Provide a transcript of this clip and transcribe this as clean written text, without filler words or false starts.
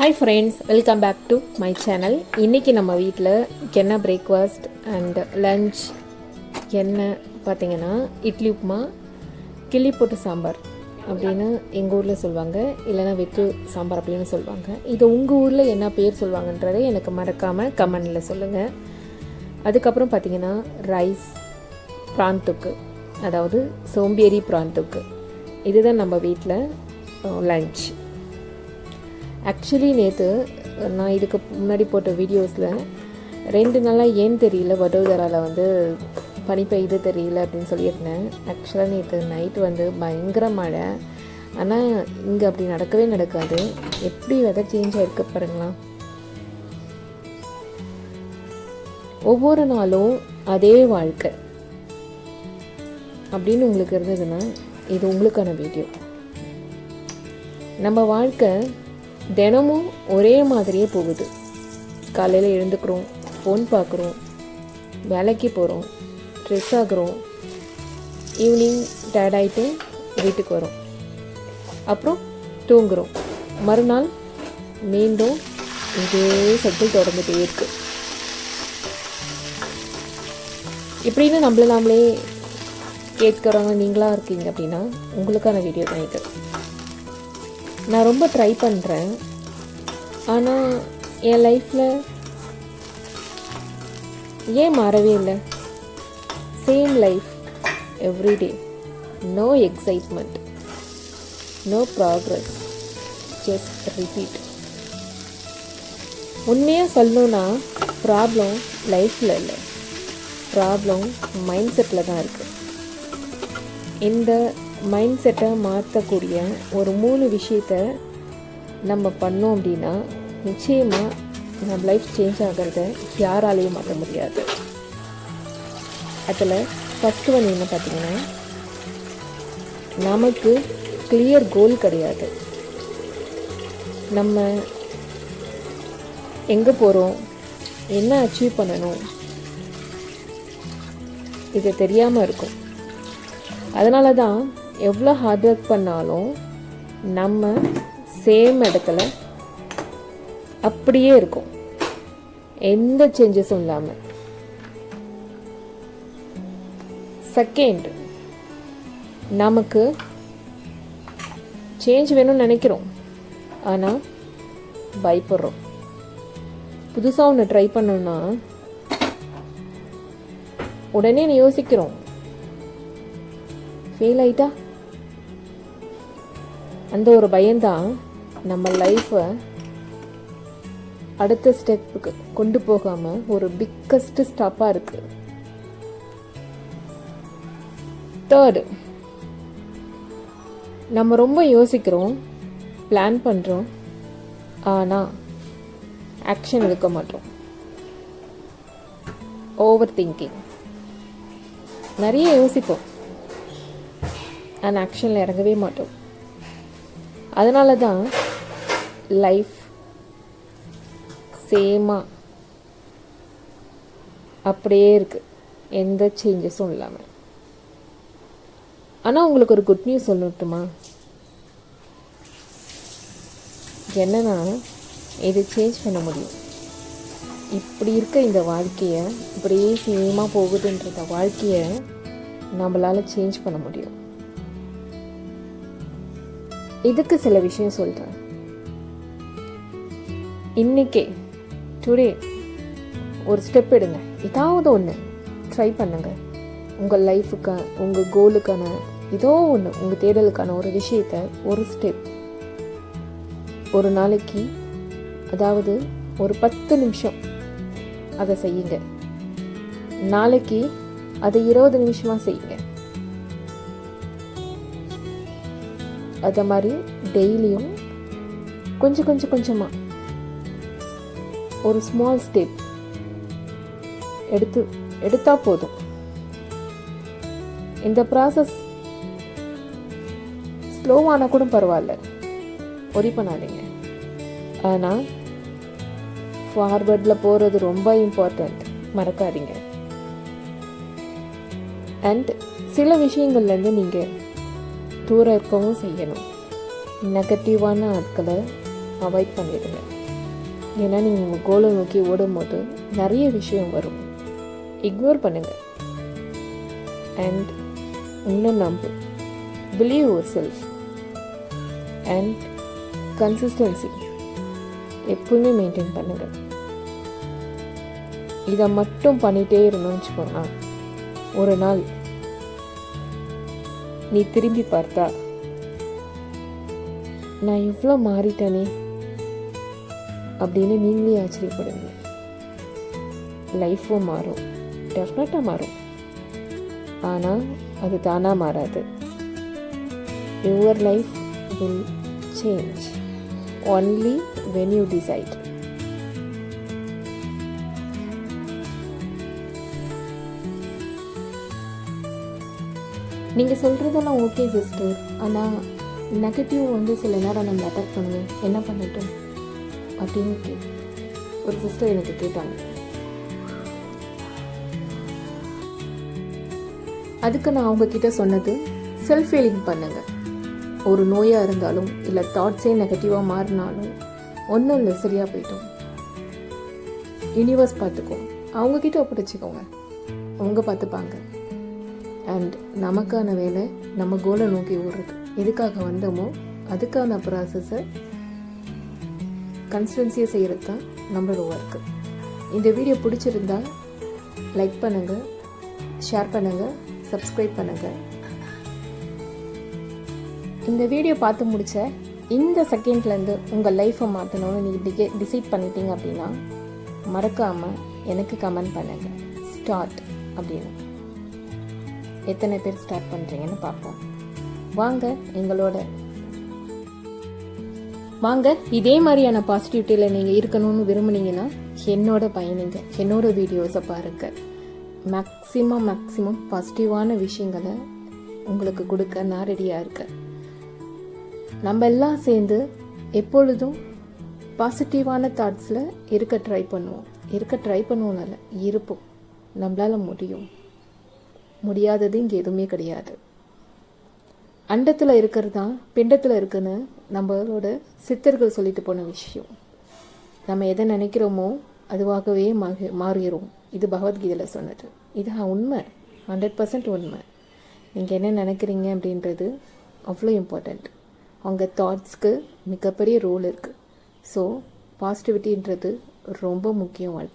Hi friends, welcome back to my channel. இன்றைக்கி நம்ம வீட்டில் என்ன பிரேக்ஃபாஸ்ட் அண்ட் லன்ச் என்ன பார்த்திங்கன்னா, இட்லி உப்புமா, கிள்ளி போட்டு சாம்பார் அப்படின்னு எங்கள் ஊரில் சொல்லுவாங்க, இல்லைனா வெற்று சாம்பார் அப்படின்னு சொல்லுவாங்க. இது உங்கள் ஊரில் என்ன பேர் சொல்லுவாங்கன்றதை எனக்கு மறக்காமல் கமெண்டில் சொல்லுங்கள். அதுக்கப்புறம் பார்த்திங்கன்னா ரைஸ், ப்ரான் தொக்கு, அதாவது சோம்பேறி ப்ரான் தொக்கு. இதுதான் நம்ம வீட்டில் லன்ச். ஆக்சுவலி நேற்று நான் இதுக்கு முன்னாடி போட்ட வீடியோஸில் 2 நாளாக ஏன் தெரியல வடோதராவில் பனி பெய்து தெரியல அப்படின்னு சொல்லியிருந்தேன். ஆக்சுவலாக நேற்று நைட்டு பயங்கர மழை. ஆனால் இங்கே அப்படி நடக்கவே நடக்காது. எப்படி வெதர் சேஞ்ச் ஆகிருக்க பாருங்களா. ஒவ்வொரு நாளும் அதே வாழ்க்கை அப்படின்னு உங்களுக்கு இருந்ததுன்னா இது உங்களுக்கான வீடியோ. நம்ம வாழ்க்கை தினமும் ஒரே மாதிரியே போகுது. காலையில் எழுந்துக்கிறோம், ஃபோன் பார்க்குறோம், வேலைக்கு போகிறோம், ட்ரெஸ் ஆகுறோம், ஈவினிங் டயர்ட் ஆகிட்டு வீட்டுக்கு வரோம், அப்புறம் தூங்குகிறோம். மறுநாள் மீண்டும் இதே சைக்கிள் தொடர்ந்துகிட்டே இருக்குது. இப்படின்னு நாமளே கேட்குறவங்க நீங்களாக இருக்கீங்க அப்படின்னா உங்களுக்கான வீடியோ தான் இது. நான் ரொம்ப ட்ரை பண்ணுறேன், ஆனால் என் லைஃப்பில் ஏன் மாறவே இல்லை? Same life everyday, no excitement, no progress, just repeat. உண்மையாக சொல்லணுன்னா ப்ராப்ளம் லைஃப்பில் இல்லை, ப்ராப்ளம் மைண்ட் செட்டில் தான் இருக்குது. இந்த மைண்ட் செட்டை மாற்றக்கூடிய ஒரு 3 விஷயத்தை நம்ம பண்ணோம் அப்படின்னா நிச்சயமாக நம்ம லைஃப் சேஞ்ச் ஆகிறத யாராலையும் மாற்ற முடியாது. அதில் ஃபஸ்ட்டு ஒன்று என்ன பார்த்திங்கன்னா, நமக்கு கிளியர் கோல் கிடையாது. நம்ம எங்கே போகிறோம், என்ன அச்சீவ் பண்ணணும், இது தெரியாமல் இருக்கும். அதனால தான் எவ்வளோ ஹார்ட் ஒர்க் பண்ணாலும் நம்ம சேம் இடத்துல அப்படியே இருக்கும், எந்த சேஞ்சஸும் இல்லாமல். செகண்ட், நமக்கு சேஞ்ச் வேணும்னு நினைக்கிறோம், ஆனால் பயப்படுறோம். புதுசாக ஒன்று ட்ரை பண்ணோன்னா உடனே யோசிக்கிறோம், ஃபெயில் ஆயிட்டா. அந்த ஒரு பயம்தான் நம்ம லைஃப்பை அடுத்த ஸ்டெப்புக்கு கொண்டு போகாமல் ஒரு பிக்கஸ்ட் ஸ்டாப்பாக இருக்குது. தேர்டு, நம்ம ரொம்ப யோசிக்கிறோம், பிளான் பண்ணுறோம், ஆனால் ஆக்ஷன் எடுக்க மாட்டோம். Over thinking. நிறைய யோசிப்போம், ஆனால் ஆக்ஷனில் இறங்கவே மாட்டோம். அதனால தான் லைஃப் சேமாக அப்படியே இருக்குது, எந்த சேஞ்சஸும் இல்லாமல். ஆனால் உங்களுக்கு ஒரு குட் நியூஸ் சொல்லட்டுமா? என்னன்னா, இது சேஞ்ச் பண்ண முடியும். இப்படி இருக்க இந்த வாழ்க்கையை, இப்படியே சேமாக போகுதுன்ற வாழ்க்கையை நம்மளால் சேஞ்ச் பண்ண முடியும். இதுக்கு சில விஷயம் சொல்கிறேன். இன்றைக்கே டுடே ஒரு ஸ்டெப் எடுங்க, ஏதாவது ஒன்று ட்ரை பண்ணுங்க. உங்கள் லைஃபுக்கு, உங்கள் கோலுக்கான ஏதோ ஒன்று, உங்கள் தேடலுக்கான ஒரு விஷயத்தை, ஒரு ஸ்டெப் ஒரு நாளைக்கு, அதாவது ஒரு 10 நிமிஷம் அதை செய்யுங்க. நாளைக்கு அதை 20 நிமிஷமாக செய்யுங்க. அதை மாதிரி டெய்லியும் கொஞ்சமாக ஒரு ஸ்மால் ஸ்டெப் எடுத்தா போதும். இந்த ப்ராசஸ் ஸ்லோவான கூட பரவாயில்ல, ஒரி பண்ணாதீங்க. ஆனால் ஃபார்வர்டில் போகிறது ரொம்ப இம்பார்ட்டண்ட், மறக்காதீங்க. அண்ட் சில விஷயங்கள்லேருந்து நீங்கள் தூரம் இருக்கவும் செய்யணும். நெகட்டிவான ஆட்களை அவாய்ட் பண்ணிடுங்க. ஏன்னா நீங்கள் உங்கள் கோலை நோக்கி ஓடும்போது நிறைய விஷயம் வரும். இக்னோர் பண்ணுங்கள் அண்ட் உன்னை நம்பு. Believe your self and consistency எப்பவுமே மெயின்டைன் பண்ணுங்கள். இதை மட்டும் பண்ணிகிட்டே இருந்தோம்னு வச்சுக்கோங்க, ஒரு நாள் நீ திரும்பி பார்த்தா நான் இவ்வளோ மாறிட்டேனே அப்படின்னு நீங்களே ஆச்சரியப்படுங்க. லைஃப்பும் மாறும், டெஃபினட்டாக மாறும். ஆனால் அது தானாக மாறாது. Your life will change only when you decide. நீங்கள் சொல்கிறதெல்லாம் ஓகே சிஸ்டர், ஆனால் நெகட்டிவ் சில நேரம் நம்ம அட்டாக் பண்ணுவேன், என்ன பண்ணட்டும் அப்படின்னு ஒரு சிஸ்டர் எனக்கு கேட்டாங்க. அதுக்கு நான் அவங்கக்கிட்ட சொன்னது, செல்ஃப் ஹீலிங் பண்ணுங்கள். ஒரு நோயாக இருந்தாலும் இல்லை தாட்ஸே நெகட்டிவாக மாறினாலும் ஒன்றும் இல்லை, சரியாக போயிட்டோம். யூனிவர்ஸ் பார்த்துக்கோ, அவங்கக்கிட்ட ஒப்படைச்சிக்கோங்க, அவங்க பார்த்துப்பாங்க. அண்ட் நமக்கான வேலை நம்ம கோலை நோக்கி ஓடுறது. எதுக்காக வந்தோமோ அதுக்கான ப்ராசஸை கன்சிஸ்டன்சியாக செய்கிறது தான் நம்மளோட ஒர்க்கு. இந்த வீடியோ பிடிச்சிருந்தா லைக் பண்ணுங்கள், ஷேர் பண்ணுங்கள், சப்ஸ்கிரைப் பண்ணுங்கள். இந்த வீடியோ பார்த்து முடித்த இந்த செகண்ட்லேருந்து உங்கள் லைஃப்பை மாற்றணும்னு நீங்கள் டிசைட் பண்ணிட்டீங்க அப்படின்னா மறக்காமல் எனக்கு கமெண்ட் பண்ணுங்கள், ஸ்டார்ட் அப்படின்னு. எத்தனை பேர் ஸ்டார்ட் பண்ணுறீங்கன்னு பார்ப்போம். வாங்க எங்களோட வாங்க. இதே மாதிரியான பாசிட்டிவிட்டியில் நீங்கள் இருக்கணும்னு விரும்புனீங்கன்னா என்னோட பயணிங்க, என்னோட வீடியோஸை பாருங்கள். மேக்ஸிமம் பாசிட்டிவான விஷயங்களை உங்களுக்கு கொடுக்க நான் ரெடியாக இருக்கேன். நம்ம எல்லாம் சேர்ந்து எப்பொழுதும் பாசிட்டிவான தாட்ஸில் இருக்க ட்ரை பண்ணுவோம்னால இருப்போம். நம்மளால் முடியும், முடியாதது இங்கே எதுவுமே கிடையாது. அண்டத்தில் இருக்கிறது தான் பிண்டத்தில் இருக்குன்னு நம்மளோட சித்தர்கள் சொல்லிட்டு போன விஷயம். நம்ம எதை நினைக்கிறோமோ அதுவாகவே மாறிடும். இது பகவத்கீதையில் சொன்னது. இது உண்மை, 100% உண்மை. நீங்கள் என்ன நினைக்கிறீங்க அப்படின்றது அவ்வளோ இம்பார்ட்டண்ட். உங்கள் தாட்ஸ்க்கு மிகப்பெரிய ரோல் இருக்குது. ஸோ பாசிட்டிவிட்டின்றது ரொம்ப முக்கியம் வாழ்க்கை.